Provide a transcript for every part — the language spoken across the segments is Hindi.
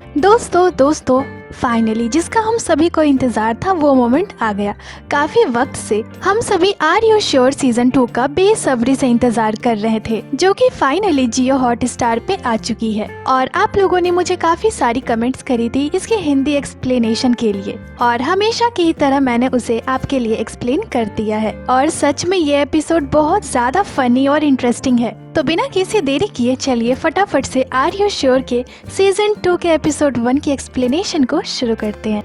दोस्तों फाइनली जिसका हम सभी को इंतजार था वो मोमेंट आ गया। काफी वक्त से हम सभी आर यू श्योर सीजन 2 का बेसब्री से इंतजार कर रहे थे, जो कि फाइनली जियो हॉटस्टार पे आ चुकी है। और आप लोगों ने मुझे काफी सारी कमेंट्स करी थी इसके हिंदी एक्सप्लेनेशन के लिए, और हमेशा की तरह मैंने उसे आपके लिए एक्सप्लेन कर दिया है। और सच में ये एपिसोड बहुत ज्यादा फनी और इंटरेस्टिंग है। तो बिना किसी देरी किए चलिए फटाफट से आर यू श्योर के सीजन 2 के एपिसोड 1 की एक्सप्लेनेशन को शुरू करते हैं।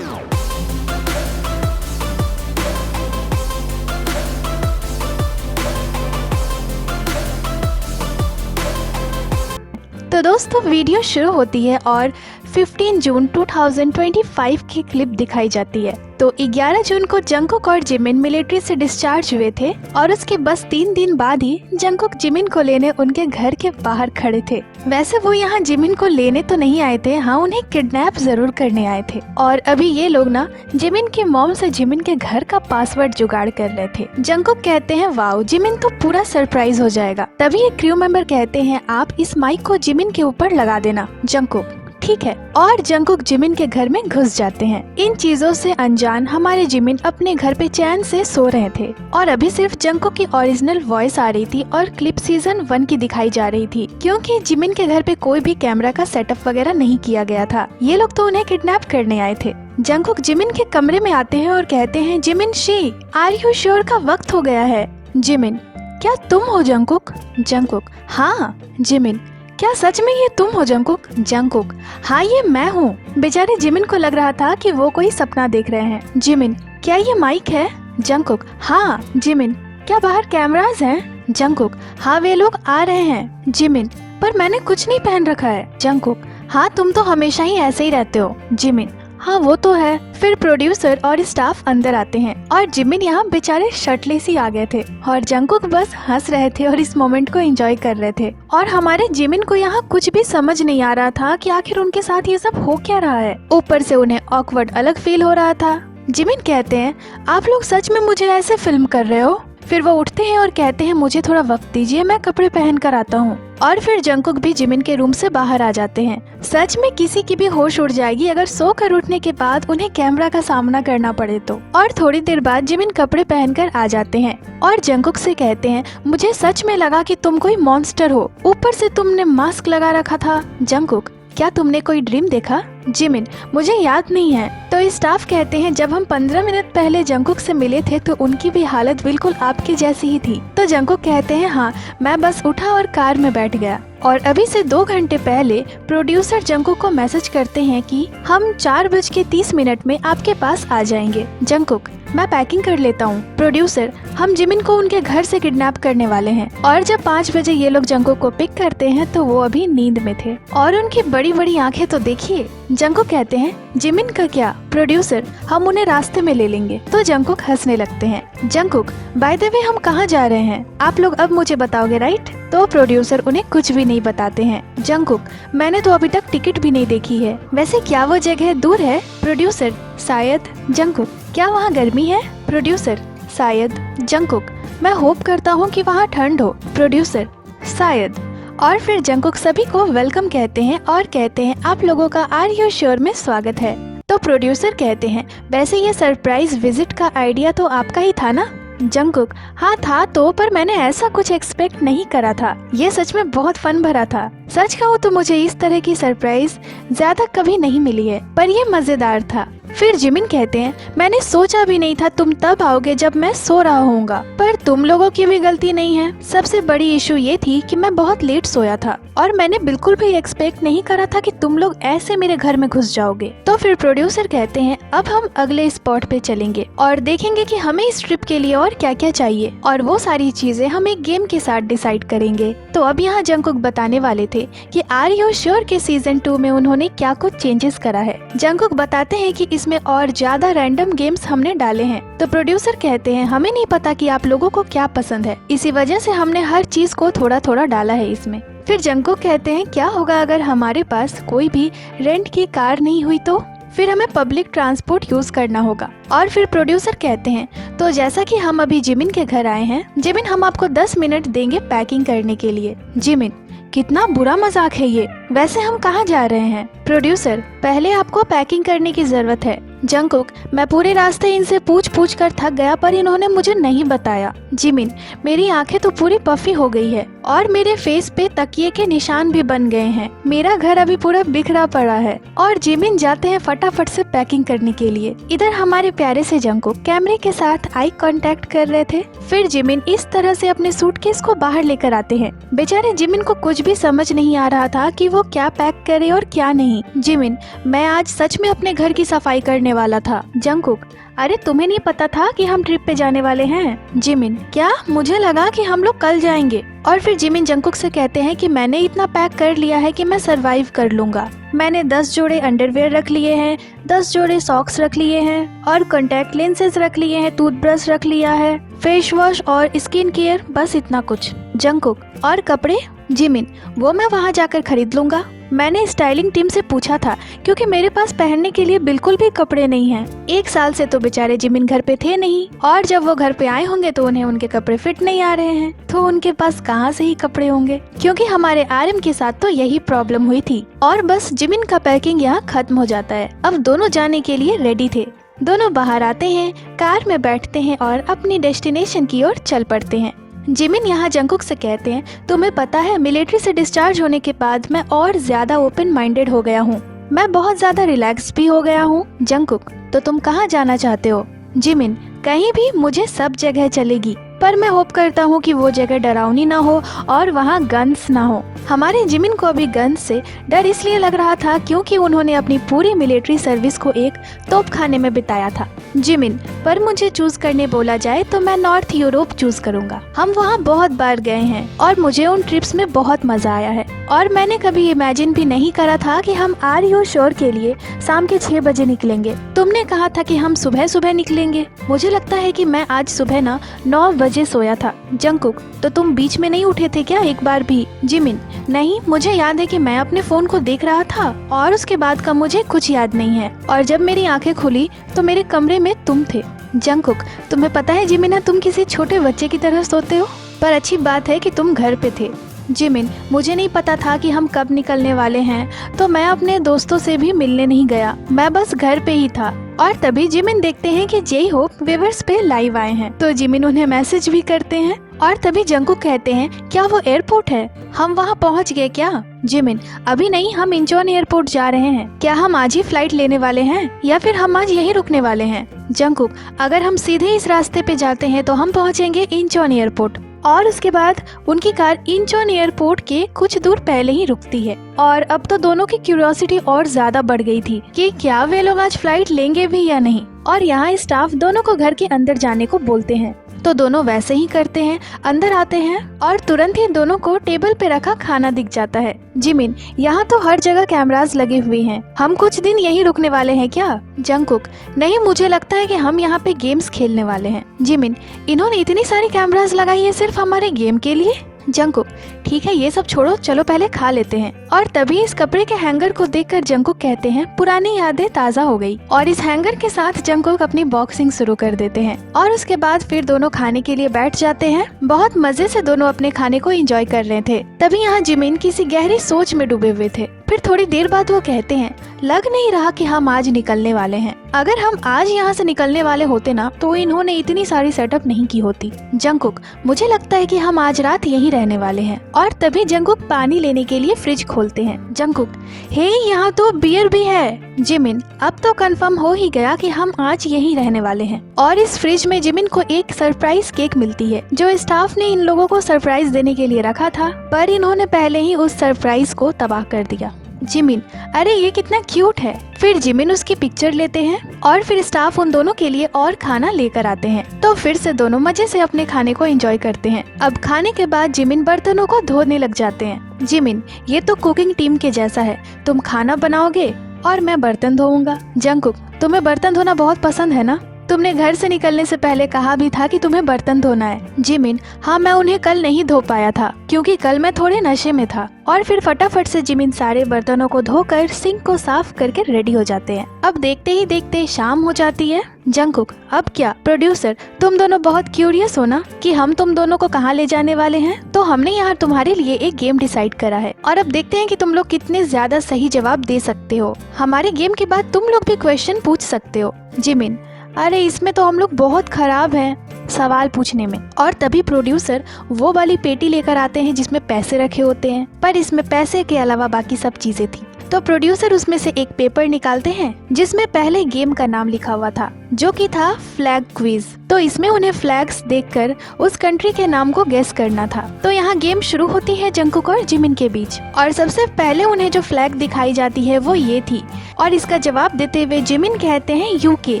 तो दोस्तों वीडियो शुरू होती है और 15 जून 2025 की क्लिप दिखाई जाती है। तो 11 जून को जंगकुक और जिमिन मिलिट्री से डिस्चार्ज हुए थे और उसके बस 3 दिन बाद ही जंगकुक जिमिन को लेने उनके घर के बाहर खड़े थे। वैसे वो यहाँ जिमिन को लेने तो नहीं आए थे, हाँ उन्हें किडनैप जरूर करने आए थे। और अभी ये लोग ना जिमिन की मॉम से जिमिन के घर का पासवर्ड जुगाड़ कर रहे थे। जंगकुक कहते हैं वाओ, जिमिन तो पूरा सरप्राइज हो जाएगा। तभी एक क्रू मेंबर कहते हैं आप इस माइक को जिमिन के ऊपर लगा देना। जंगकुक ठीक है, और जंगकुक जिमिन के घर में घुस जाते हैं। इन चीजों से अनजान हमारे जिमिन अपने घर पे चैन से सो रहे थे और अभी सिर्फ जंगकुक की ओरिजिनल वॉइस आ रही थी और क्लिप सीजन 1 की दिखाई जा रही थी, क्योंकि जिमिन के घर पे कोई भी कैमरा का सेटअप वगैरह नहीं किया गया था। ये लोग तो उन्हें किडनैप करने आए थे। जंगकुक जिमिन के कमरे में आते हैं और कहते हैं जिमिन शी आर यू श्योर का वक्त हो गया है। जिमिन क्या तुम हो जंगकुक? जंगकुक हाँ। जिमिन क्या सच में ये तुम हो जंगकुक? जंगकुक हाँ ये मैं हूँ। बेचारे जिमिन को लग रहा था कि वो कोई सपना देख रहे हैं। जिमिन क्या ये माइक है? जंगकुक हाँ। जिमिन क्या बाहर कैमरास हैं? जंगकुक हाँ वे लोग आ रहे हैं। जिमिन पर मैंने कुछ नहीं पहन रखा है। जंगकुक हाँ तुम तो हमेशा ही ऐसे ही रहते हो। जिमिन हाँ वो तो है। फिर प्रोड्यूसर और स्टाफ अंदर आते हैं और जिमिन यहाँ बेचारे शर्टलेस ही आ गए थे और जंगकुक बस हंस रहे थे और इस मोमेंट को एंजॉय कर रहे थे। और हमारे जिमिन को यहाँ कुछ भी समझ नहीं आ रहा था कि आखिर उनके साथ ये सब हो क्या रहा है। ऊपर से उन्हें ऑकवर्ड अलग फील हो रहा था। जिमिन कहते हैं आप लोग सच में मुझे ऐसे फिल्म कर रहे हो? फिर वो उठते हैं और कहते हैं मुझे थोड़ा वक्त दीजिए, मैं कपड़े पहन कर आता हूँ। और फिर जंगकुक भी जिमिन के रूम से बाहर आ जाते हैं। सच में किसी की भी होश उड़ जाएगी अगर सोकर उठने के बाद उन्हें कैमरा का सामना करना पड़े तो। और थोड़ी देर बाद जिमिन कपड़े पहनकर आ जाते हैं और जंगकुक से कहते हैं मुझे सच में लगा कि तुम कोई मॉन्स्टर हो, ऊपर से तुमने मास्क लगा रखा था। जंगकुक क्या तुमने कोई ड्रीम देखा? जिमिन मुझे याद नहीं है। तो स्टाफ कहते हैं जब हम 15 मिनट पहले जंगकुक से मिले थे तो उनकी भी हालत बिल्कुल आपके जैसी ही थी। तो जंगकुक कहते हैं हाँ मैं बस उठा और कार में बैठ गया। और अभी से 2 घंटे पहले प्रोड्यूसर जंगकुक को मैसेज करते हैं कि हम 4:30 में आपके पास आ जाएंगे। जंगकुक मैं पैकिंग कर लेता हूँ। प्रोड्यूसर हम जिमिन को उनके घर से किडनैप करने वाले हैं। और जब 5 बजे ये लोग जंगकुक को पिक करते हैं तो वो अभी नींद में थे और उनकी बड़ी बड़ी आंखें तो देखिए। जंगकुक कहते हैं जिमिन का क्या? प्रोड्यूसर हम उन्हें रास्ते में ले लेंगे। तो जंगकुक हंसने लगते हैं। जंगकुक बाय द वे हम कहाँ जा रहे हैं? आप लोग अब मुझे बताओगे राइट? तो प्रोड्यूसर उन्हें कुछ भी नहीं बताते हैं। जंगकुक मैंने तो अभी तक टिकट भी नहीं देखी है, वैसे क्या वो जगह दूर है? प्रोड्यूसर शायद। जंगकुक क्या वहाँ गर्मी है? प्रोड्यूसर शायद। जंगकुक मैं होप करता हूँ कि वहाँ ठंड हो। प्रोड्यूसर शायद। और फिर जंगकुक सभी को वेलकम कहते हैं और कहते हैं आप लोगों का आर यू श्योर में स्वागत है। तो प्रोड्यूसर कहते हैं वैसे ये सरप्राइज विजिट का आइडिया तो आपका ही था ना? जंगकुक हाँ था तो, पर मैंने ऐसा कुछ एक्सपेक्ट नहीं करा था। ये सच में बहुत फन भरा था। सच कहूँ तो मुझे इस तरह की सरप्राइज ज्यादा कभी नहीं मिली है, पर ये मजेदार था। फिर जिमिन कहते हैं मैंने सोचा भी नहीं था तुम तब आओगे जब मैं सो रहा होऊंगा, पर तुम लोगों की भी गलती नहीं है। सबसे बड़ी इशू ये थी कि मैं बहुत लेट सोया था और मैंने बिल्कुल भी एक्सपेक्ट नहीं करा था कि तुम लोग ऐसे मेरे घर में घुस जाओगे। तो फिर प्रोड्यूसर कहते हैं अब हम अगले स्पॉट पे चलेंगे और देखेंगे कि हमें इस ट्रिप के लिए और क्या क्या चाहिए, और वो सारी चीजें हम एक गेम के साथ डिसाइड करेंगे। तो अब यहाँ जंगकुक बताने वाले थे कि आर यू श्योर के सीजन 2 में उन्होंने क्या कुछ चेंजेस करा है। जंगकुक बताते हैं कि इसमें और ज्यादा रैंडम गेम्स हमने डाले हैं। तो प्रोड्यूसर कहते हैं हमें नहीं पता कि आप लोगों को क्या पसंद है, इसी वजह से हमने हर चीज को थोड़ा थोड़ा डाला है इसमें। फिर जंगकुक कहते हैं क्या होगा अगर हमारे पास कोई भी रेंट की कार नहीं हुई तो? फिर हमें पब्लिक ट्रांसपोर्ट यूज करना होगा। और फिर प्रोड्यूसर कहते हैं तो जैसा कि हम अभी जिमिन के घर आए हैं, जिमिन हम आपको 10 मिनट देंगे पैकिंग करने के लिए। जिमिन कितना बुरा मजाक है ये। वैसे हम कहाँ जा रहे हैं? प्रोड्यूसर, पहले आपको पैकिंग करने की जरूरत है। जंगकुक, मैं पूरे रास्ते इनसे पूछ कर थक गया पर इन्होंने मुझे नहीं बताया। जिमिन, मेरी आंखें तो पूरी पफी हो गई है और मेरे फेस पे तकिए के निशान भी बन गए हैं। मेरा घर अभी पूरा बिखरा पड़ा है। और जिमिन जाते हैं फटाफट से पैकिंग करने के लिए। इधर हमारे प्यारे से जंगकुक कैमरे के साथ आई कांटेक्ट कर रहे थे। फिर जिमिन इस तरह से अपने सूटकेस को बाहर लेकर आते हैं। बेचारे जिमिन को कुछ भी समझ नहीं आ रहा था कि वो क्या पैक करे और क्या नहीं। जिमिन, मैं आज सच में अपने घर की सफाई करने वाला था। जंगकुक, अरे तुम्हें नहीं पता था कि हम ट्रिप पे जाने वाले हैं? जिमिन, क्या? मुझे लगा कि हम लोग कल जाएंगे। और फिर जिमिन जंगकुक से कहते हैं कि मैंने इतना पैक कर लिया है कि मैं सरवाइव कर लूंगा। मैंने 10 जोड़े अंडरवेयर रख लिए हैं, 10 जोड़े सॉक्स रख लिए हैं और कॉन्टैक्ट लेंसेज रख लिए हैं, टूथब्रश रख लिया है, फेस वॉश और स्किन केयर, बस इतना कुछ। जंगकुक, और कपड़े? जिमिन, वो मैं वहाँ जाकर खरीद लूंगा। मैंने स्टाइलिंग टीम से पूछा था क्योंकि मेरे पास पहनने के लिए बिल्कुल भी कपड़े नहीं हैं। 1 साल से तो बेचारे जिमिन घर पे थे नहीं और जब वो घर पे आए होंगे तो उन्हें उनके कपड़े फिट नहीं आ रहे हैं, तो उनके पास कहाँ से ही कपड़े होंगे। क्योंकि हमारे आरएम के साथ तो यही प्रॉब्लम हुई थी। और बस जिमिन का पैकिंग यहाँ खत्म हो जाता है। अब दोनों जाने के लिए रेडी थे। दोनों बाहर आते हैं, कार में बैठते हैं और अपनी डेस्टिनेशन की ओर चल पड़ते हैं। जिमिन यहाँ जंगकुक से कहते हैं, तुम्हें पता है मिलिट्री से डिस्चार्ज होने के बाद मैं और ज्यादा ओपन माइंडेड हो गया हूँ। मैं बहुत ज्यादा रिलैक्स भी हो गया हूँ। जंगकुक, तो तुम कहाँ जाना चाहते हो? जिमिन, कहीं भी, मुझे सब जगह चलेगी, पर मैं होप करता हूँ कि वो जगह डरावनी ना हो और वहाँ गन्स ना हो। हमारे जिमिन को अभी गन्स से डर इसलिए लग रहा था क्योंकि उन्होंने अपनी पूरी मिलिट्री सर्विस को एक तोपखाने में बिताया था। जिमिन, पर मुझे चूज करने बोला जाए तो मैं नॉर्थ यूरोप चूज करूंगा। हम वहाँ बहुत बार गए हैं और मुझे उन ट्रिप्स में बहुत मजा आया है और मैंने कभी इमेजिन भी नहीं करा था कि हम आर यू श्योर के लिए शाम के 6 बजे निकलेंगे। तुमने कहा था कि हम सुबह सुबह निकलेंगे। मुझे लगता है कि मैं आज सुबह ना 9 बजे सोया था। जंगकुक, तो तुम बीच में नहीं उठे थे क्या एक बार भी? जिमिन, नहीं, मुझे याद है कि मैं अपने फोन को देख रहा था और उसके बाद का मुझे कुछ याद नहीं है। और जब मेरी आंखें खुली तो मेरे कमरे में तुम थे। जंगकुक, तुम्हें पता है जिमिन, तुम किसी छोटे बच्चे की तरह सोते हो, पर अच्छी बात है कि तुम घर पे थे। जिमिन, मुझे नहीं पता था कि हम कब निकलने वाले हैं, तो मैं अपने दोस्तों से भी मिलने नहीं गया, मैं बस घर पे ही था। और तभी जिमिन देखते हैं कि जे होप वेवर्स पे लाइव आए हैं, तो जिमिन उन्हें मैसेज भी करते हैं। और तभी जंगकुक कहते हैं, क्या वो एयरपोर्ट है? हम वहाँ पहुँच गए क्या? जिमिन, अभी नहीं, हम इंचोन एयरपोर्ट जा रहे हैं। क्या हम आज ही फ्लाइट लेने वाले हैं या फिर हम आज यहीं रुकने वाले हैं? जंगकुक, अगर हम सीधे इस रास्ते पे जाते हैं तो हम पहुँचेंगे इंचोन एयरपोर्ट। और उसके बाद उनकी कार इंचोन एयरपोर्ट के कुछ दूर पहले ही रुकती है। और अब तो दोनों की क्यूरियोसिटी और ज्यादा बढ़ गई थी कि क्या वे लोग आज फ्लाइट लेंगे भी या नहीं। और यहाँ स्टाफ दोनों को घर के अंदर जाने को बोलते हैं, तो दोनों वैसे ही करते हैं, अंदर आते हैं और तुरंत ही दोनों को टेबल पे रखा खाना दिख जाता है। जिमिन, यहाँ तो हर जगह कैमरास लगे हुए हैं, हम कुछ दिन यहीं रुकने वाले हैं क्या? जंगकुक, नहीं, मुझे लगता है कि हम यहाँ पे गेम्स खेलने वाले हैं। जिमिन, इन्होंने इतनी सारी कैमरास लगाई है सिर्फ हमारे गेम के लिए? जंगकुक, ठीक है, ये सब छोड़ो, चलो पहले खा लेते हैं। और तभी इस कपड़े के हैंगर को देखकर जंगकुक कहते हैं, पुरानी यादें ताज़ा हो गई। और इस हैंगर के साथ जंगकुक अपनी बॉक्सिंग शुरू कर देते हैं और उसके बाद फिर दोनों खाने के लिए बैठ जाते हैं। बहुत मजे से दोनों अपने खाने को एंजॉय कर रहे थे। तभी यहाँ जिमिन किसी गहरी सोच में डूबे हुए थे। फिर थोड़ी देर बाद वो कहते हैं, लग नहीं रहा कि हम आज निकलने वाले हैं। अगर हम आज यहाँ से निकलने वाले होते ना तो इन्होंने इतनी सारी सेटअप नहीं की होती। जंगकुक, मुझे लगता है कि हम आज रात यहीं रहने वाले हैं। और तभी जंगकुक पानी लेने के लिए फ्रिज खोलते हैं। जंगकुक, हे, यहाँ तो बियर भी है। जिमिन, अब तो कंफर्म हो ही गया कि हम आज यहीं रहने वाले हैं। और इस फ्रिज में जिमिन को एक सरप्राइज केक मिलती है जो स्टाफ ने इन लोगों को सरप्राइज देने के लिए रखा था, पर इन्होंने पहले ही उस सरप्राइज को तबाह कर दिया। जिमिन, अरे ये कितना क्यूट है। फिर जिमिन उसकी पिक्चर लेते हैं और फिर स्टाफ उन दोनों के लिए और खाना लेकर आते हैं। तो फिर से दोनों मजे से अपने खाने को एंजॉय करते हैं। अब खाने के बाद जिमिन बर्तनों को धोने लग जाते हैं। जिमिन, ये तो कुकिंग टीम के जैसा है, तुम खाना बनाओगे और मैं बर्तन धोऊंगा। जंगकुक, तुम्हें बर्तन धोना बहुत पसंद है ना? तुमने घर से निकलने से पहले कहा भी था कि तुम्हें बर्तन धोना है। जिमिन, हाँ मैं उन्हें कल नहीं धो पाया था क्योंकि कल मैं थोड़े नशे में था। और फिर फटाफट से जिमिन सारे बर्तनों को धोकर सिंक को साफ करके रेडी हो जाते हैं। अब देखते ही देखते शाम हो जाती है। जंगकुक, अब क्या? प्रोड्यूसर, तुम दोनों बहुत क्यूरियस हो ना कि हम तुम दोनों को कहाँ ले जाने वाले हैं, तो हमने यहाँ तुम्हारे लिए एक गेम डिसाइड करा है और अब देखते हैं कि तुम लोग कितने ज्यादा सही जवाब दे सकते हो। हमारे गेम के बाद तुम लोग भी क्वेश्चन पूछ सकते हो। जिमिन, अरे इसमें तो हम लोग बहुत खराब हैं सवाल पूछने में। और तभी प्रोड्यूसर वो वाली पेटी लेकर आते हैं जिसमें पैसे रखे होते हैं, पर इसमें पैसे के अलावा बाकी सब चीजें थी। तो प्रोड्यूसर उसमें से एक पेपर निकालते हैं जिसमें पहले गेम का नाम लिखा हुआ था जो कि था फ्लैग क्विज। तो इसमें उन्हें फ्लैग्स देखकर उस कंट्री के नाम को गेस करना था। तो यहाँ गेम शुरू होती है जंगकुक और जिमिन के बीच और सबसे पहले उन्हें जो फ्लैग दिखाई जाती है वो ये थी और इसका जवाब देते हुए जिमिन कहते हैं यूके।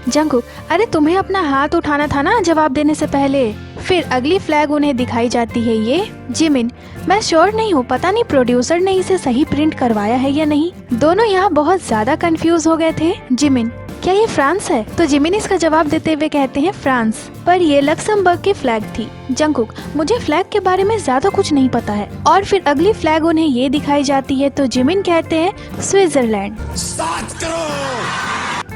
जंगकुक, अरे तुम्हें अपना हाथ उठाना था ना जवाब देने से पहले। फिर अगली फ्लैग उन्हें दिखाई जाती है ये। जिमिन, मैं श्योर नहीं हूँ, पता नहीं प्रोड्यूसर ने इसे सही प्रिंट करवाया है या नहीं। दोनों यहाँ बहुत ज्यादा कंफ्यूज हो गए थे। जिमिन, क्या ये फ्रांस है? तो जिमिन इसका जवाब देते हुए कहते हैं फ्रांस, पर ये लक्समबर्ग की फ्लैग थी। जंगकुक, मुझे फ्लैग के बारे में ज्यादा कुछ नहीं पता है। और फिर अगली फ्लैग उन्हें ये दिखाई जाती है तो जिमिन कहते हैं स्विट्जरलैंड।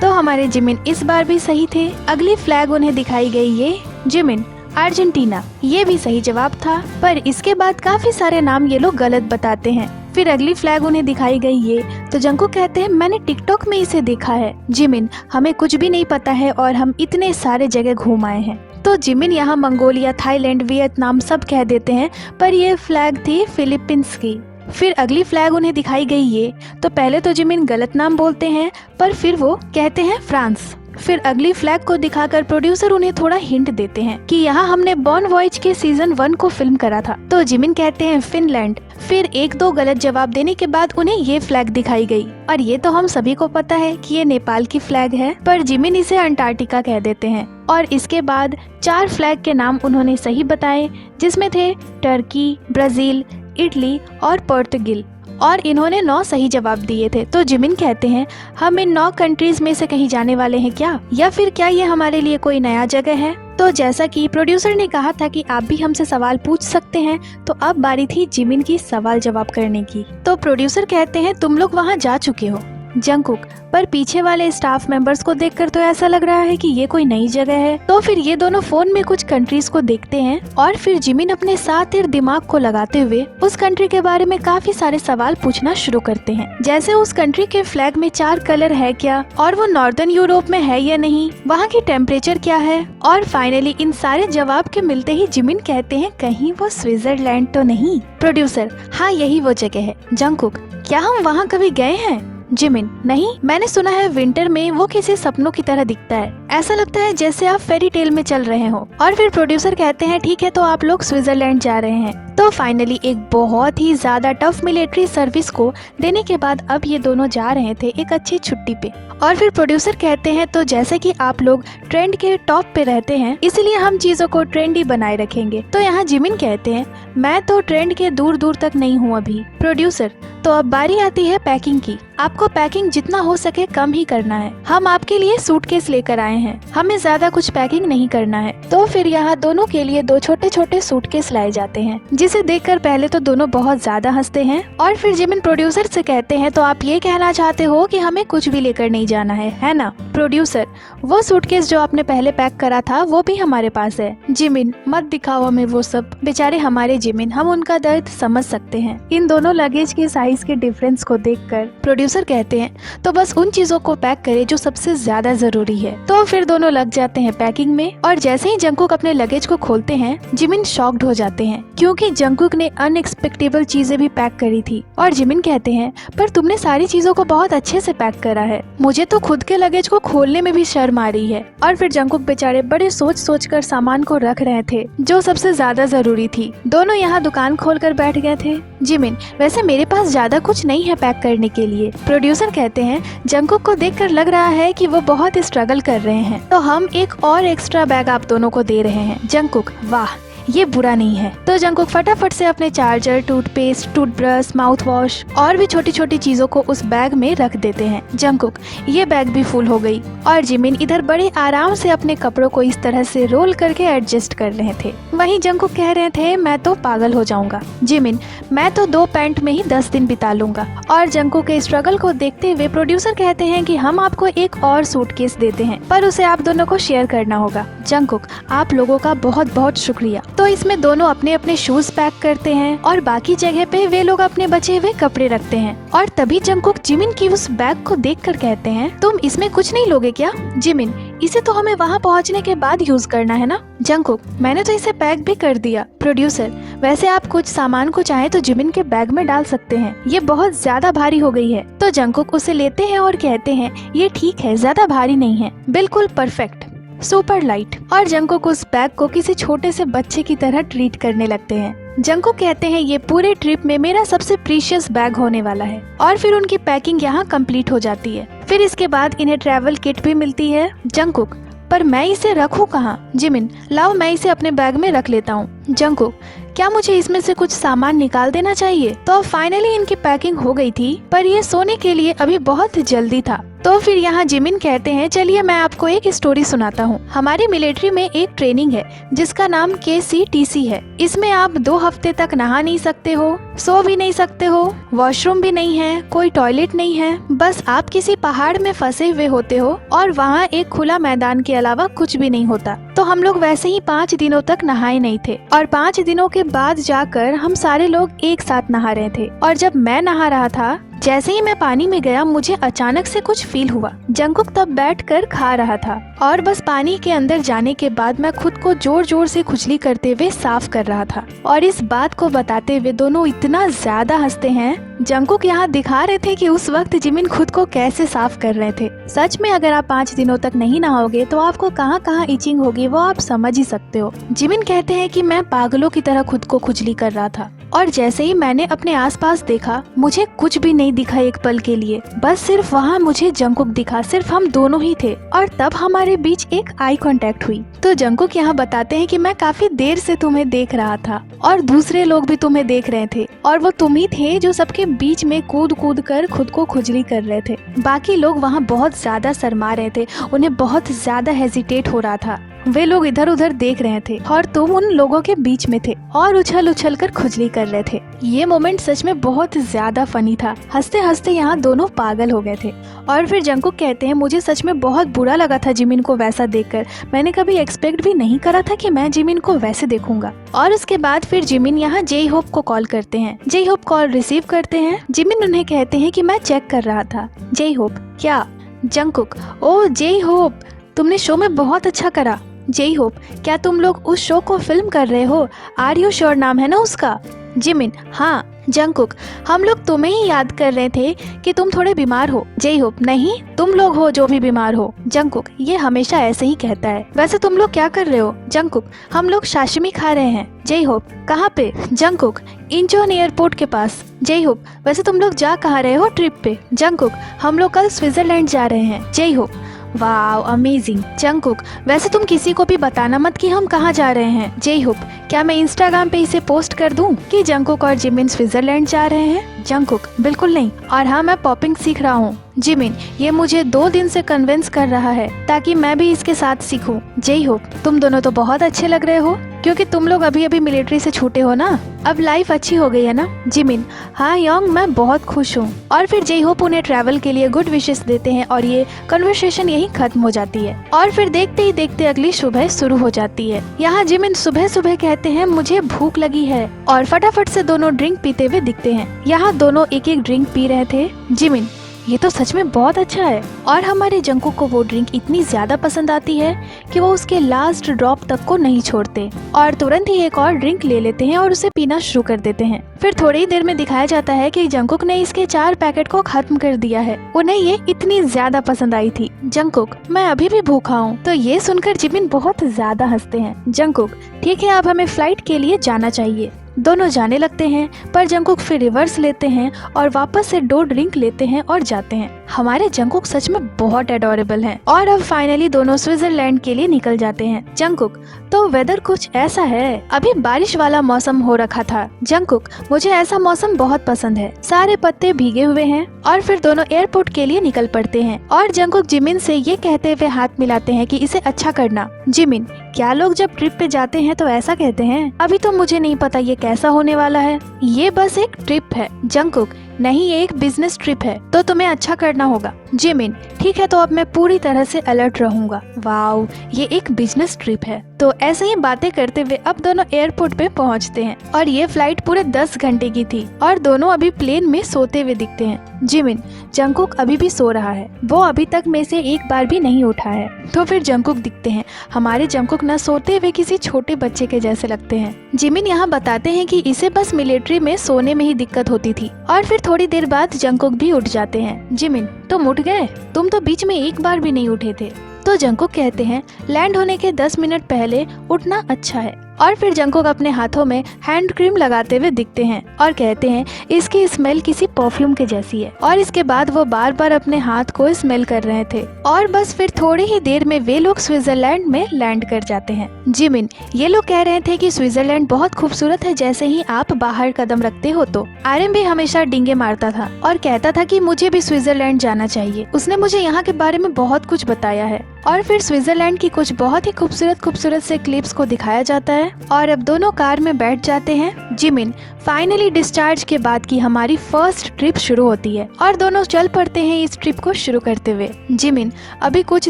तो हमारे जिमिन इस बार भी सही थे। अगली फ्लैग उन्हें दिखाई गई ये। जिमिन, अर्जेंटीना, ये भी सही जवाब था, पर इसके बाद काफी सारे नाम ये लोग गलत बताते हैं। फिर अगली फ्लैग उन्हें दिखाई गई ये तो जंगकुक कहते हैं मैंने टिकटॉक में इसे देखा है। जिमिन, हमें कुछ भी नहीं पता है और हम इतने सारे जगह घूम आए हैं। तो जिमिन यहाँ मंगोलिया, थाईलैंड, वियतनाम सब कह देते हैं, पर ये फ्लैग थी फिलीपींस की। फिर अगली फ्लैग उन्हें दिखाई गई ये तो पहले तो जिमिन गलत नाम बोलते हैं, पर फिर वो कहते हैं फ्रांस। फिर अगली फ्लैग को दिखाकर प्रोड्यूसर उन्हें थोड़ा हिंट देते हैं कि यहाँ हमने बॉर्न वॉयज के सीजन 1 को फिल्म करा था। तो जिमिन कहते हैं फिनलैंड। फिर एक दो गलत जवाब देने के बाद उन्हें ये फ्लैग दिखाई गई और ये तो हम सभी को पता है कि ये नेपाल की फ्लैग है, पर जिमिन इसे अंटार्कटिका कह देते हैं। और इसके बाद 4 फ्लैग के नाम उन्होंने सही बताए जिसमें थे टर्की, ब्राजील, इटली और पोर्तुगल और इन्होंने 9 सही जवाब दिए थे। तो जिमिन कहते हैं हम इन 9 कंट्रीज में से कहीं जाने वाले हैं क्या, या फिर क्या ये हमारे लिए कोई नया जगह है। तो जैसा कि प्रोड्यूसर ने कहा था कि आप भी हमसे सवाल पूछ सकते हैं, तो अब बारी थी जिमिन की सवाल जवाब करने की। तो प्रोड्यूसर कहते हैं तुम लोग वहाँ जा चुके हो। जंगकुक, पर पीछे वाले स्टाफ मेंबर्स को देखकर तो ऐसा लग रहा है कि ये कोई नई जगह है। तो फिर ये दोनों फोन में कुछ कंट्रीज को देखते हैं और फिर जिमिन अपने सातिर दिमाग को लगाते हुए उस कंट्री के बारे में काफी सारे सवाल पूछना शुरू करते हैं, जैसे उस कंट्री के फ्लैग में 4 कलर है क्या, और वो नॉर्दर्न यूरोप में है या नहीं, वहाँ की टेम्परेचर क्या है। और फाइनली इन सारे जवाब के मिलते ही जिमिन कहते हैं कहीं वो स्विट्जरलैंड तो नहीं। प्रोड्यूसर, हाँ यही वो जगह है। जंगकुक, क्या हम वहाँ कभी गए हैं? जिमिन, नहीं, मैंने सुना है विंटर में वो किसी सपनों की तरह दिखता है, ऐसा लगता है जैसे आप फेरी टेल में चल रहे हो। और फिर प्रोड्यूसर कहते हैं ठीक है तो आप लोग स्विट्जरलैंड जा रहे हैं। तो फाइनली एक बहुत ही ज्यादा टफ मिलिट्री सर्विस को देने के बाद अब ये दोनों जा रहे थे एक अच्छी छुट्टी पे। और फिर प्रोड्यूसर कहते हैं तो जैसे कि आप लोग ट्रेंड के टॉप पे रहते हैं इसलिए हम चीजों को ट्रेंडी बनाए रखेंगे। तो यहाँ जिमिन कहते हैं मैं तो ट्रेंड के दूर दूर तक नहीं हूँ अभी। प्रोड्यूसर, तो अब बारी आती है पैकिंग की। आपको पैकिंग जितना हो सके कम ही करना है। हम आपके लिए सूटकेस लेकर आए हैं, हमें ज्यादा कुछ पैकिंग नहीं करना है। तो फिर यहाँ दोनों के लिए 2 छोटे छोटे सूटकेस लाए जाते हैं, जिसे देखकर पहले तो दोनों बहुत ज्यादा हंसते हैं। और फिर जिमिन प्रोड्यूसर से कहते हैं तो आप ये कहना चाहते हो कि हमें कुछ भी लेकर नहीं जाना है ना? प्रोड्यूसर, वो सूटकेस जो आपने पहले पैक करा था वो भी हमारे पास है। जिमिन, मत दिखाओ हमें वो सब, बेचारे हमारे जिमिन, हम उनका दर्द समझ सकते हैं। इन दोनों लगेज के साइज के डिफरेंस को देखकर प्रोड्यूसर कहते हैं तो बस उन चीजों को पैक करें जो सबसे ज्यादा जरूरी है। तो फिर दोनों लग जाते हैं पैकिंग में और जैसे ही जंगकुक अपने लगेज को खोलते हैं जिमिन शॉक्ड हो जाते हैं क्योंकि जंगकुक ने अनएक्सपेक्टेबल चीजें भी पैक करी थी। और जिमिन कहते हैं पर तुमने सारी चीजों को बहुत अच्छे से पैक करा है, मुझे तो खुद के लगेज को खोलने में भी शर्म आ रही है। और फिर जंगकुक बेचारे बड़े सोच सोच कर सामान को रख रहे थे जो सबसे ज्यादा जरूरी थी। दोनों यहाँ दुकान खोल कर बैठ गए थे। जिमिन, वैसे मेरे पास ज्यादा कुछ नहीं है पैक करने के लिए। प्रोड्यूसर कहते हैं जंगकुक को देखकर लग रहा है कि वो बहुत स्ट्रगल कर रहे हैं, तो हम एक और एक्स्ट्रा बैग आप दोनों को दे रहे हैं। जंगकुक, वाह, ये बुरा नहीं है। तो जंगकुक फटाफट से अपने charger, toothpaste, toothbrush, mouth wash और भी छोटी छोटी चीजों को उस बैग में रख देते हैं। जंगकुक ये बैग भी फुल हो गई और जिमिन इधर बड़े आराम से अपने कपड़ों को इस तरह से रोल करके एडजस्ट कर रहे थे। वहीं जंगकुक कह रहे थे मैं तो पागल हो जाऊंगा। जिमिन मैं तो 2 पैंट में ही 10 दिन बिता लूंगा। और जंगकुक के स्ट्रगल को देखते हुए प्रोड्यूसर कहते हैं कि हम आपको एक और सूटकेस देते हैं, पर उसे आप दोनों को शेयर करना होगा। जंगकुक आप लोगों का बहुत बहुत शुक्रिया। तो इसमें दोनों अपने अपने शूज पैक करते हैं और बाकी जगह पे वे लोग अपने बचे हुए कपड़े रखते हैं। और तभी जंगकुक जिमिन की उस बैग को देखकर कहते हैं तुम इसमें कुछ नहीं लोगे क्या? जिमिन इसे तो हमें वहाँ पहुँचने के बाद यूज करना है ना। जंगकुक मैंने तो इसे पैक भी कर दिया। प्रोड्यूसर वैसे आप कुछ सामान को चाहे तो जिमिन के बैग में डाल सकते हैं, ये बहुत ज्यादा भारी हो गई है। तो जंगकुक उसे लेते हैं और कहते हैं ये ठीक है, ज्यादा भारी नहीं है, बिल्कुल परफेक्ट, सुपर लाइट। और जंगकुक उस बैग को किसी छोटे से बच्चे की तरह ट्रीट करने लगते हैं। जंगकुक कहते हैं ये पूरे ट्रिप में मेरा सबसे प्रीशियस बैग होने वाला है। और फिर उनकी पैकिंग यहाँ कंप्लीट हो जाती है। फिर इसके बाद इन्हें ट्रैवल किट भी मिलती है। जंगकुक पर मैं इसे रखूं कहाँ? जिमिन लाओ मैं इसे अपने बैग में रख लेता हूँ। जंगकुक क्या मुझे इसमें से कुछ सामान निकाल देना चाहिए? तो फाइनली इनकी पैकिंग हो गई थी, पर ये सोने के लिए अभी बहुत जल्दी था। तो फिर यहाँ जिमिन कहते हैं चलिए मैं आपको एक स्टोरी सुनाता हूँ। हमारी मिलिट्री में एक ट्रेनिंग है जिसका नाम KCTC है। इसमें आप 2 हफ्ते तक नहा नहीं सकते हो, सो भी नहीं सकते हो, वॉशरूम भी नहीं है, कोई टॉयलेट नहीं है, बस आप किसी पहाड़ में फंसे हुए होते हो और वहाँ एक खुला मैदान के अलावा कुछ भी नहीं होता। तो हम लोग वैसे ही 5 दिनों तक नहाए नहीं थे और 5 दिनों के बाद जाकर हम सारे लोग एक साथ नहा रहे थे। और जब मैं नहा रहा था, जैसे ही मैं पानी में गया मुझे अचानक से कुछ फील हुआ। जंगकुक तब बैठकर खा रहा था और बस पानी के अंदर जाने के बाद मैं खुद को जोर जोर से खुजली करते हुए साफ कर रहा था। और इस बात को बताते हुए दोनों इतना ज्यादा हंसते हैं। जंगकुक यहाँ दिखा रहे थे कि उस वक्त जिमिन खुद को कैसे साफ कर रहे थे। सच में अगर आप 5 दिनों तक नहीं नहाओगे तो आपको कहाँ कहाँ इचिंग होगी वो आप समझ ही सकते हो। जिमिन कहते हैं कि मैं पागलों की तरह खुद को खुजली कर रहा था और जैसे ही मैंने अपने आसपास देखा मुझे कुछ भी नहीं दिखा एक पल के लिए, बस सिर्फ वहाँ मुझे जंगकुक दिखा, सिर्फ हम दोनों ही थे। और तब हमारे बीच एक आई कांटेक्ट हुई। तो जंगकुक यहाँ बताते हैं कि मैं काफी देर से तुम्हें देख रहा था और दूसरे लोग भी तुम्हें देख रहे थे और वो तुम ही थे जो सबके बीच में कूद कूद कर खुद को खुजली कर रहे थे। बाकी लोग वहाँ बहुत ज्यादा शर्मा रहे थे, उन्हें बहुत ज्यादा हेजिटेट हो रहा था। वे लोग इधर उधर देख रहे थे और तुम उन लोगों के बीच में थे और उछल उछल कर खुजली कर रहे थे। ये मोमेंट सच में बहुत ज्यादा फनी था। हंसते हंसते यहाँ दोनों पागल हो गए थे। और फिर जंगकुक कहते हैं मुझे सच में बहुत बुरा लगा था जिमिन को वैसा देखकर। मैंने कभी एक्सपेक्ट भी नहीं करा था कि मैं जिमिन को वैसे देखूंगा। और उसके बाद फिर जिमिन यहाँ जेई होप को कॉल करते हैं। जेई होप कॉल रिसीव करते हैं। जिमिन उन्हें कहते हैं कि मैं चेक कर रहा था। जेई होप क्या? जंगकुक ओ जेई होप तुमने शो में बहुत अच्छा करा। जेई होप क्या तुम लोग उस शो को फिल्म कर रहे हो? आर यू श्योर नाम है ना उसका? जिमिन हाँ। जंगकुक हम लोग तुम्हें ही याद कर रहे थे कि तुम थोड़े बीमार हो। जेई होप नहीं तुम लोग हो जो भी बीमार हो। जंगकुक ये हमेशा ऐसे ही कहता है। वैसे तुम लोग क्या कर रहे हो? जंगकुक हम लोग साशिमी खा रहे हैं। जेई होप कहाँ पे? जंगकुक इंचोन एयरपोर्ट के पास। जेई होप वैसे तुम लोग जा कहाँ रहे हो ट्रिप पे? जंगकुक हम लोग कल स्विट्जरलैंड जा रहे हैं। J Hope wow amazing. Jungkook वैसे तुम किसी को भी बताना मत कि हम कहाँ जा रहे हैं। जेई होप क्या मैं इंस्टाग्राम पे इसे पोस्ट कर दूं कि जंगकुक और जिमिन स्विट्जरलैंड जा रहे हैं? जंगकुक बिल्कुल नहीं। और हाँ मैं पॉपिंग सीख रहा हूँ। जिमिन ये मुझे 2 दिन से कन्विंस कर रहा है ताकि मैं भी इसके साथ सीखूं। जेई होप तुम दोनों तो बहुत अच्छे लग रहे हो क्योंकि तुम लोग अभी अभी मिलिट्री से छूटे हो ना, अब लाइफ अच्छी हो गई है ना। जिमिन हाँ योंग मैं बहुत खुश हूँ। और फिर जेई होप उन्हें ट्रैवल के लिए गुड विशेस देते हैं और ये कन्वर्सेशन यही खत्म हो जाती है। और फिर देखते ही देखते अगली सुबह शुरू हो जाती है। यहाँ जिमिन सुबह सुबह कहते हैं मुझे भूख लगी है और फटाफट से दोनों ड्रिंक पीते हुए दिखते हैं। यहाँ दोनों एक एक ड्रिंक पी रहे थे। जिमिन ये तो सच में बहुत अच्छा है। और हमारे जंगकुक को वो ड्रिंक इतनी ज्यादा पसंद आती है कि वो उसके लास्ट ड्रॉप तक को नहीं छोड़ते और तुरंत ही एक और ड्रिंक ले लेते हैं और उसे पीना शुरू कर देते हैं। फिर थोड़ी ही देर में दिखाया जाता है कि जंगकुक ने इसके 4 पैकेट को खत्म कर दिया है। उन्हें ये इतनी ज्यादा पसंद आई थी। जंगकुक मैं अभी भी भूखा हूँ। तो ये सुनकर जिमिन बहुत ज्यादा हंसते हैं। जंगकुक ठीक है अब हमें फ्लाइट के लिए जाना चाहिए। दोनों जाने लगते हैं, पर जंगकुक फिर रिवर्स लेते हैं और वापस से 2 ड्रिंक लेते हैं और जाते हैं। हमारे जंगकुक सच में बहुत एडोरेबल हैं। और अब फाइनली दोनों स्विट्जरलैंड के लिए निकल जाते हैं। जंगकुक, तो वेदर कुछ ऐसा है, अभी बारिश वाला मौसम हो रखा था। जंगकुक, मुझे ऐसा मौसम बहुत पसंद है, सारे पत्ते भीगे हुए हैं। और फिर दोनों एयरपोर्ट के लिए निकल पड़ते हैं और जंगकुक जिमिन से ये कहते हुए हाथ मिलाते हैं कि इसे अच्छा करना। जिमिन, क्या लोग जब ट्रिप पे जाते हैं तो ऐसा कहते हैं? अभी तो मुझे नहीं पता ये कैसा होने वाला है, ये बस एक ट्रिप है। जंगकुक, नहीं ये एक बिजनेस ट्रिप है, तो तुम्हें अच्छा करना होगा। जिमिन, ठीक है तो अब मैं पूरी तरह से अलर्ट रहूंगा। वाओ, ये एक बिजनेस ट्रिप है। तो ऐसे ही बातें करते हुए अब दोनों एयरपोर्ट पे पहुंचते हैं और ये फ्लाइट पूरे 10 घंटे की थी और दोनों अभी प्लेन में सोते हुए दिखते हैं। जिमिन, जंगकुक अभी भी सो रहा है, वो अभी तक में से एक बार भी नहीं उठा है। तो फिर जंगकुक दिखते हैं। हमारे जंगकुक न सोते हुए किसी छोटे बच्चे के जैसे लगते हैं। जिमिन यहाँ बताते हैं कि इसे बस मिलिट्री में सोने में ही दिक्कत होती थी। और फिर थोड़ी देर बाद जंगकुक भी उठ जाते हैं। जिमिन, तुम उठ गए? तुम तो बीच में एक बार भी नहीं उठे थे। तो जंगकुक कहते हैं, लैंड होने के 10 मिनट पहले उठना अच्छा है। और फिर जंगकुक अपने हाथों में हैंड क्रीम लगाते हुए दिखते हैं और कहते हैं इसकी स्मेल किसी परफ्यूम के जैसी है। और इसके बाद वो बार बार अपने हाथ को स्मेल कर रहे थे और बस फिर थोड़ी ही देर में वे लोग स्विट्जरलैंड में लैंड कर जाते हैं। जिमिन, ये लोग कह रहे थे कि स्विट्जरलैंड बहुत खूबसूरत है जैसे ही आप बाहर कदम रखते हो। तो आर्यन भी हमेशा डिंगे मारता था और कहता था कि मुझे भी स्विट्जरलैंड जाना चाहिए, उसने मुझे यहाँ के बारे में बहुत कुछ बताया है। और फिर स्विट्जरलैंड की कुछ बहुत ही खूबसूरत से क्लिप्स को दिखाया जाता है और अब दोनों कार में बैठ जाते हैं। जिमिन, फाइनली डिस्चार्ज के बाद की हमारी फर्स्ट ट्रिप शुरू होती है और दोनों चल पड़ते हैं इस ट्रिप को शुरू करते हुए। जिमिन, अभी कुछ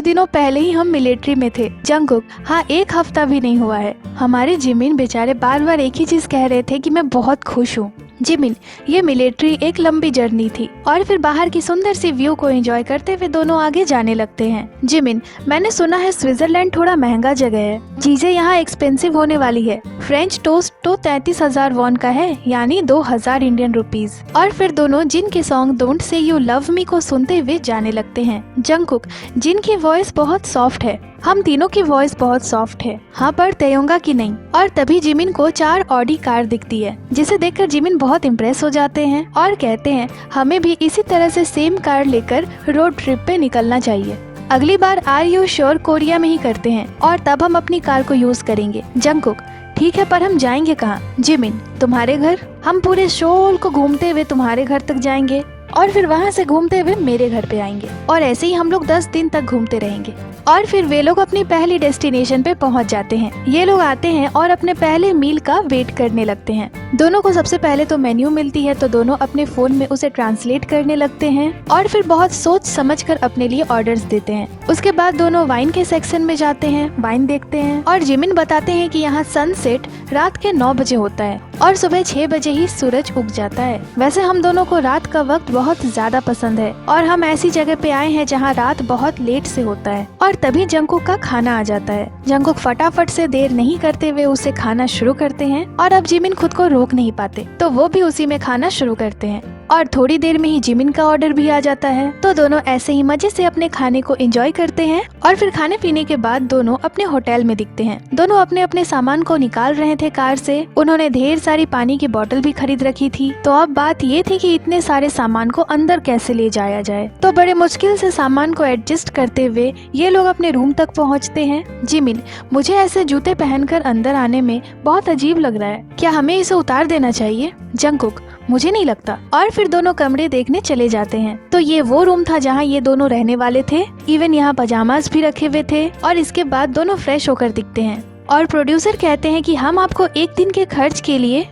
दिनों पहले ही हम मिलिट्री में थे। जंगकुक, हाँ 1 हफ्ता भी नहीं हुआ है। हमारे जिमिन बेचारे बार बार एक ही चीज कह रहे थे कि मैं बहुत खुश हूँ। जिमिन, ये मिलिट्री एक लंबी जर्नी थी। और फिर बाहर की सुंदर सी व्यू को एंजॉय करते हुए दोनों आगे जाने लगते हैं। जिमिन, मैंने सुना है स्विट्जरलैंड थोड़ा महंगा जगह है, चीजें यहाँ एक्सपेंसिव होने वाली है। फ्रेंच टोस्ट तो 33,000 वॉन का है, यानी 2,000 इंडियन रुपीज। और फिर दोनों जिन के song don't say you love me को सुनते हुए जाने लगते हैं। जंगकुक, जिन की वॉइस बहुत सॉफ्ट है, हम तीनों की वॉइस बहुत सॉफ्ट है, हाँ पर तयंगा की नहीं। और तभी जिमिन को 4 ऑडी कार दिखती है, जिसे देखकर जिमिन बहुत इम्प्रेस हो जाते हैं और कहते हैं हमें भी इसी तरह से सेम कार लेकर रोड ट्रिप पे निकलना चाहिए। अगली बार आर यू श्योर कोरिया में ही करते हैं और तब हम अपनी कार को यूज करेंगे। जंगकुक, ठीक है पर हम जाएंगे कहाँ? जिमिन, तुम्हारे घर। हम पूरे शोल को घूमते हुए तुम्हारे घर तक जाएंगे और फिर वहाँ से घूमते हुए मेरे घर पे आएंगे और ऐसे ही हम लोग 10 दिन तक घूमते रहेंगे। और फिर वे लोग अपनी पहली डेस्टिनेशन पे पहुँच जाते हैं। ये लोग आते हैं और अपने पहले मील का वेट करने लगते हैं। दोनों को सबसे पहले तो मेन्यू मिलती है, तो दोनों अपने फोन में उसे ट्रांसलेट करने लगते हैं और फिर बहुत सोच समझ कर अपने लिए ऑर्डर्स देते हैं। उसके बाद दोनों वाइन के सेक्शन में जाते हैं, वाइन देखते हैं और जिमिन बताते हैं कि यहाँ सनसेट रात के 9 बजे होता है और सुबह 6 बजे ही सूरज उग जाता है। वैसे हम दोनों को रात का वक्त बहुत ज्यादा पसंद है और हम ऐसी जगह पे आए हैं जहाँ रात बहुत लेट से होता है। और तभी जंगकुक का खाना आ जाता है। जंगकुक फटाफट से देर नहीं करते हुए उसे खाना शुरू करते हैं और अब जिमिन खुद को रोक नहीं पाते, तो वो भी उसी में खाना शुरू करते हैं। और थोड़ी देर में ही जिमिन का ऑर्डर भी आ जाता है, तो दोनों ऐसे ही मजे से अपने खाने को एंजॉय करते हैं। और फिर खाने पीने के बाद दोनों अपने होटल में दिखते हैं। दोनों अपने अपने सामान को निकाल रहे थे कार से। उन्होंने ढेर सारी पानी की बोतल भी खरीद रखी थी। तो अब बात ये थी कि इतने सारे सामान को अंदर कैसे ले जाया जाए। तो बड़े मुश्किल से सामान को एडजस्ट करते हुए ये लोग अपने रूम तक पहुँचते हैं। जिमिन, मुझे ऐसे जूते पहनकर अंदर आने में बहुत अजीब लग रहा है, क्या हमें इसे उतार देना चाहिए? जंगकुक, मुझे नहीं लगता। और फिर दोनों कमरे देखने चले जाते हैं। तो ये वो रूम था जहाँ ये दोनों रहने वाले थे। इवन यहाँ पजामास भी रखे हुए थे। और इसके बाद दोनों फ्रेश होकर दिखते हैं और प्रोड्यूसर कहते हैं कि हम आपको 1 दिन के खर्च के लिए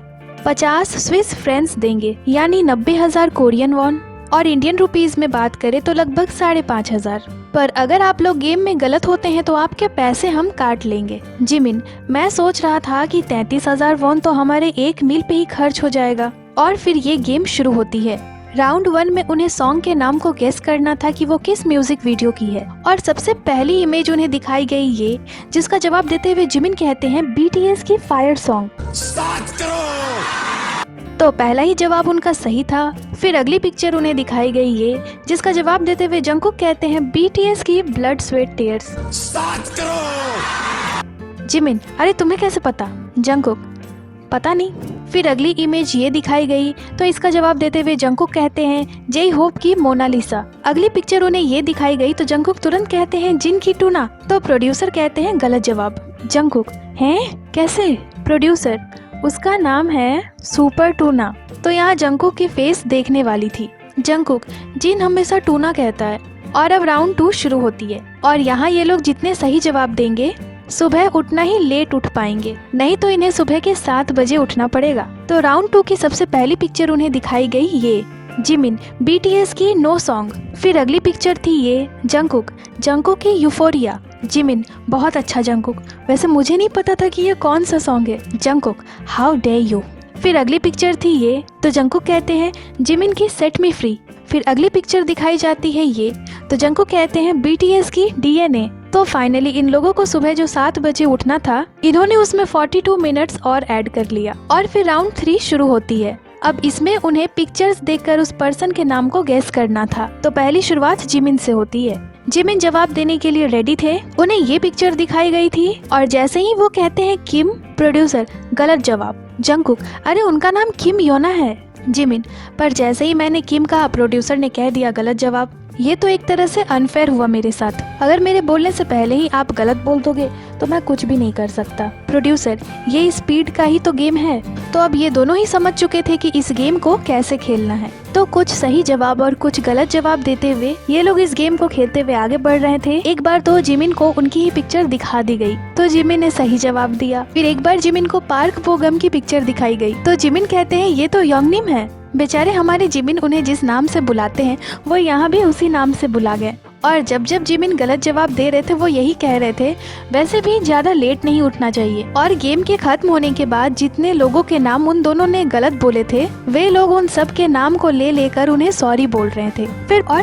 50 स्विस फ्रेंच देंगे, यानी 90,000 कोरियन वॉन। और इंडियन रुपीस में बात करें तो लगभग 5,500। पर अगर आप लोग गेम में गलत होते हैं तो आपके पैसे हम काट लेंगे। जिमिन, मैं सोच रहा था कि 33,000 वॉन तो हमारे 1 मील पे ही खर्च हो जाएगा। और फिर ये गेम शुरू होती है। राउंड 1 में उन्हें सॉन्ग के नाम को गेस करना था कि वो किस म्यूजिक वीडियो की है। और सबसे पहली इमेज उन्हें दिखाई गई ये, जिसका जवाब देते हुए जिमिन कहते हैं BTS की फायर सॉन्ग। तो पहला ही जवाब उनका सही था। फिर अगली पिक्चर उन्हें दिखाई गई ये, जिसका जवाब देते हुए जंगकुक कहते हैं BTS की ब्लड स्वेट टीयर्स। जिमिन, अरे तुम्हें कैसे पता? जंगकुक, पता नहीं। फिर अगली इमेज ये दिखाई गई तो इसका जवाब देते हुए जंकुक कहते हैं जे होप की मोनालिसा। अगली पिक्चर उन्हें ये दिखाई गई तो जंकुक तुरंत कहते हैं जिन की टूना। तो प्रोड्यूसर कहते हैं गलत जवाब। जंकुक हैं कैसे? प्रोड्यूसर उसका नाम है सुपर टूना। तो यहाँ जंकुक की फेस देखने वाली थी। जंकुक जिन हमेशा टूना कहता है। और अब राउंड 2 शुरू होती है और यहाँ ये लोग जितने सही जवाब देंगे सुबह उठना ही लेट उठ पाएंगे, नहीं तो इन्हें सुबह के 7 बजे उठना पड़ेगा। तो राउंड 2 की सबसे पहली पिक्चर उन्हें दिखाई गई ये जिमिन BTS की नो सॉन्ग। फिर अगली पिक्चर थी ये जंकुक की यूफोरिया। जिमिन बहुत अच्छा जंकुक, वैसे मुझे नहीं पता था कि ये कौन सा सॉन्ग है। Jungkook how day you. फिर अगली पिक्चर थी ये तो जंकुक कहते हैं जिमिन की सेट मी फ्री। फिर अगली पिक्चर दिखाई जाती है ये तो जंकुक कहते हैं BTS की DNA। तो फाइनली इन लोगों को सुबह जो 7 बजे उठना था इन्होंने उसमें 42 मिनट्स और ऐड कर लिया। और फिर राउंड 3 शुरू होती है। अब इसमें उन्हें पिक्चर्स देखकर उस पर्सन के नाम को गेस करना था। तो पहली शुरुआत जिमिन से होती है। जिमिन जवाब देने के लिए रेडी थे। उन्हें ये पिक्चर दिखाई गई थी और जैसे ही वो कहते हैं किम। प्रोड्यूसर गलत जवाब। जंकुक अरे उनका नाम किम योना है। जिमिन पर जैसे ही मैंने किम कहा प्रोड्यूसर ने कह दिया गलत जवाब। ये तो एक तरह से अनफेयर हुआ मेरे साथ। अगर मेरे बोलने से पहले ही आप गलत बोल दोगे तो मैं कुछ भी नहीं कर सकता। प्रोड्यूसर ये स्पीड का ही तो गेम है। तो अब ये दोनों ही समझ चुके थे कि इस गेम को कैसे खेलना है। तो कुछ सही जवाब और कुछ गलत जवाब देते हुए ये लोग इस गेम को खेलते हुए आगे बढ़ रहे थे। एक बार तो जिमिन को उनकी ही पिक्चर दिखा दी गई तो जिमिन ने सही जवाब दिया। फिर एक बार जिमिन को पार्क बोगम की पिक्चर दिखाई गई तो जिमिन कहते हैं ये तो योंगनिम है। बेचारे हमारे जिमिन उन्हें जिस नाम से बुलाते हैं वो यहाँ भी उसी नाम से बुला गए। और जब जिमिन गलत जवाब दे रहे थे वो यही कह रहे थे वैसे भी ज्यादा लेट नहीं उठना चाहिए। और गेम के खत्म होने के बाद जितने लोगों के नाम उन दोनों ने गलत बोले थे वे लोग उन सब के नाम को ले लेकर उन्हें सॉरी बोल रहे थे।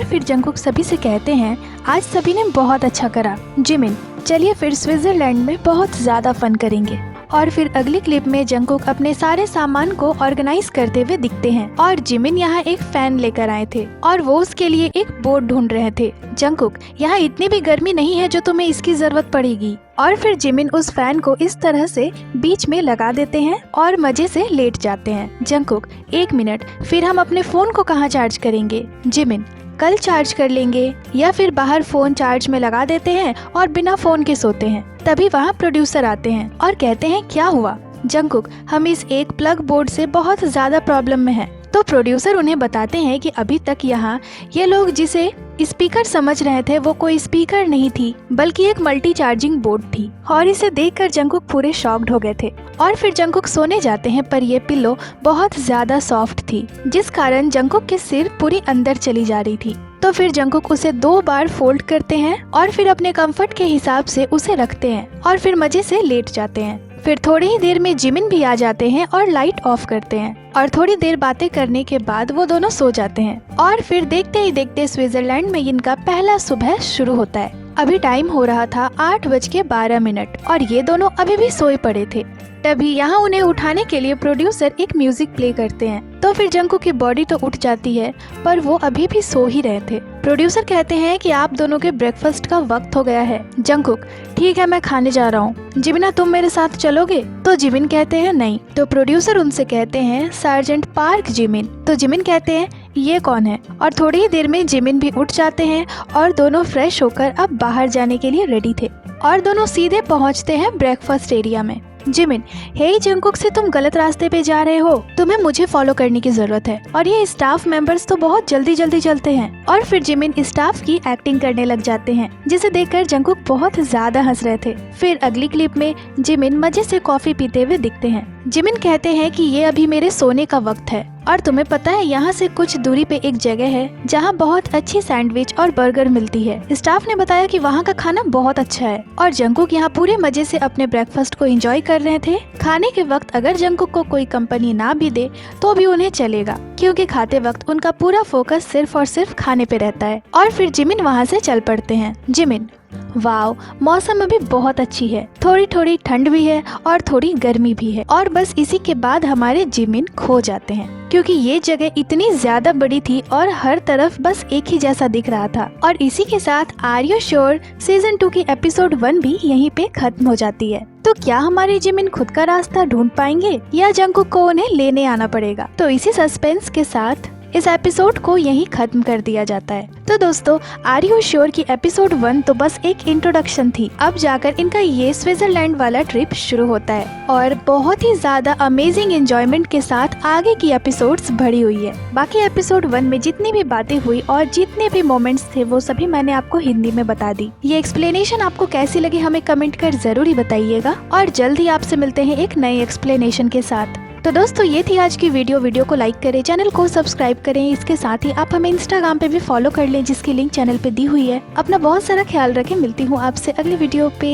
फिर जंकुक सभी से कहते हैं आज सभी ने बहुत अच्छा करा। जिमिन चलिए फिर स्विट्जरलैंड में बहुत ज्यादा फन करेंगे। और फिर अगली क्लिप में जंकुक अपने सारे सामान को ऑर्गेनाइज करते हुए दिखते हैं और जिमिन यहाँ एक फैन लेकर आए थे और वो उसके लिए एक बोर्ड ढूंढ रहे थे। जंकुक यहाँ इतनी भी गर्मी नहीं है जो तुम्हें इसकी जरूरत पड़ेगी। और फिर जिमिन उस फैन को इस तरह से बीच में लगा देते हैं और मजे से लेट जाते हैं। जंकुक 1 मिनट फिर हम अपने फोन को कहाँ चार्ज करेंगे? जिमिन कल चार्ज कर लेंगे या फिर बाहर फोन चार्ज में लगा देते हैं और बिना फोन के सोते हैं। तभी वहाँ प्रोड्यूसर आते हैं और कहते हैं क्या हुआ? जंकुक हम इस एक प्लग बोर्ड से बहुत ज्यादा प्रॉब्लम में हैं। तो प्रोड्यूसर उन्हें बताते हैं कि अभी तक यहाँ ये लोग जिसे स्पीकर समझ रहे थे वो कोई स्पीकर नहीं थी बल्कि एक मल्टी चार्जिंग बोर्ड थी। और इसे देखकर जंकुक पूरे शॉक्ड हो गए थे। और फिर जंकुक सोने जाते हैं पर ये पिल्लो बहुत ज्यादा सॉफ्ट थी जिस कारण जंकुक के सिर पूरी अंदर चली जा रही थी। तो फिर जंकुक उसे 2 बार फोल्ड करते हैं और फिर अपने कंफर्ट के हिसाब से उसे रखते हैं और फिर मजे से लेट जाते हैं। फिर थोड़ी ही देर में जिमिन भी आ जाते हैं और लाइट ऑफ करते हैं और थोड़ी देर बातें करने के बाद वो दोनों सो जाते हैं। और फिर देखते ही देखते स्विट्जरलैंड में इनका पहला सुबह शुरू होता है। अभी टाइम हो रहा था 8:12 और ये दोनों अभी भी सोए पड़े थे। तभी यहाँ उन्हें उठाने के लिए प्रोड्यूसर एक म्यूजिक प्ले करते हैं। तो फिर जंकुक की बॉडी तो उठ जाती है पर वो अभी भी सो ही रहे थे। प्रोड्यूसर कहते हैं कि आप दोनों के ब्रेकफास्ट का वक्त हो गया है। जंकुक ठीक है मैं खाने जा रहा हूँ। जिमिना तुम मेरे साथ चलोगे? तो जिमिन कहते हैं नहीं। तो प्रोड्यूसर उनसे कहते हैं सार्जेंट पार्क जिमिन। तो जिमिन कहते हैं ये कौन है? और थोड़ी ही देर में जिमिन भी उठ जाते हैं और दोनों फ्रेश होकर अब बाहर जाने के लिए रेडी थे और दोनों सीधे पहुँचते हैं ब्रेकफास्ट एरिया में। जिमिन हे जंकुक से तुम गलत रास्ते पे जा रहे हो, तुम्हें मुझे फॉलो करने की जरूरत है। और ये स्टाफ मेंबर्स तो बहुत जल्दी चलते हैं। और फिर जिमिन स्टाफ की एक्टिंग करने लग जाते हैं जिसे देखकर जंकुक बहुत ज्यादा हंस रहे थे। फिर अगली क्लिप में जिमिन मजे से कॉफी पीते हुए दिखते हैं। जिमिन कहते हैं कि ये अभी मेरे सोने का वक्त है और तुम्हें पता है यहाँ से कुछ दूरी पे एक जगह है जहाँ बहुत अच्छी सैंडविच और बर्गर मिलती है। स्टाफ ने बताया कि वहाँ का खाना बहुत अच्छा है और जंकुक यहाँ पूरे मजे से अपने ब्रेकफास्ट को एंजॉय कर रहे थे। खाने के वक्त अगर जंकुक को कोई कंपनी ना भी दे तो भी उन्हें चलेगा क्योंकि खाते वक्त उनका पूरा फोकस सिर्फ और सिर्फ खाने पे रहता है। और फिर जिमिन वहाँ से चल पड़ते हैं। जिमिन वाओ, मौसम अभी बहुत अच्छी है, थोड़ी थोड़ी ठंड भी है और थोड़ी गर्मी भी है। और बस इसी के बाद हमारे जिमिन खो जाते हैं क्योंकि ये जगह इतनी ज्यादा बड़ी थी और हर तरफ बस एक ही जैसा दिख रहा था। और इसी के साथ आर यू श्योर सीजन 2 की एपिसोड 1 भी यहीं पे खत्म हो जाती है। तो क्या हमारे जिमिन खुद का रास्ता ढूंढ पाएंगे या जंगकुक को उन्हें लेने आना पड़ेगा? तो इसी सस्पेंस के साथ इस एपिसोड को यहीं खत्म कर दिया जाता है। तो दोस्तों, आर यू श्योर की एपिसोड 1 तो बस एक इंट्रोडक्शन थी। अब जाकर इनका ये स्विट्जरलैंड वाला ट्रिप शुरू होता है और बहुत ही ज्यादा अमेजिंग एंजॉयमेंट के साथ आगे की एपिसोड्स भरी हुई है। बाकी एपिसोड 1 में जितनी भी बातें हुई और जितने भी मोमेंट्स थे वो सभी मैंने आपको हिंदी में बता दी। ये एक्सप्लेनेशन आपको कैसी लगी हमें कमेंट कर जरूर बताइएगा और जल्द ही आपसे मिलते हैं एक नए एक्सप्लेनेशन के साथ। तो दोस्तों, ये थी आज की वीडियो को लाइक करें, चैनल को सब्सक्राइब करें। इसके साथ ही आप हमें इंस्टाग्राम पे भी फॉलो कर लें जिसकी लिंक चैनल पे दी हुई है। अपना बहुत सारा ख्याल रखें। मिलती हूँ आपसे अगली वीडियो पे।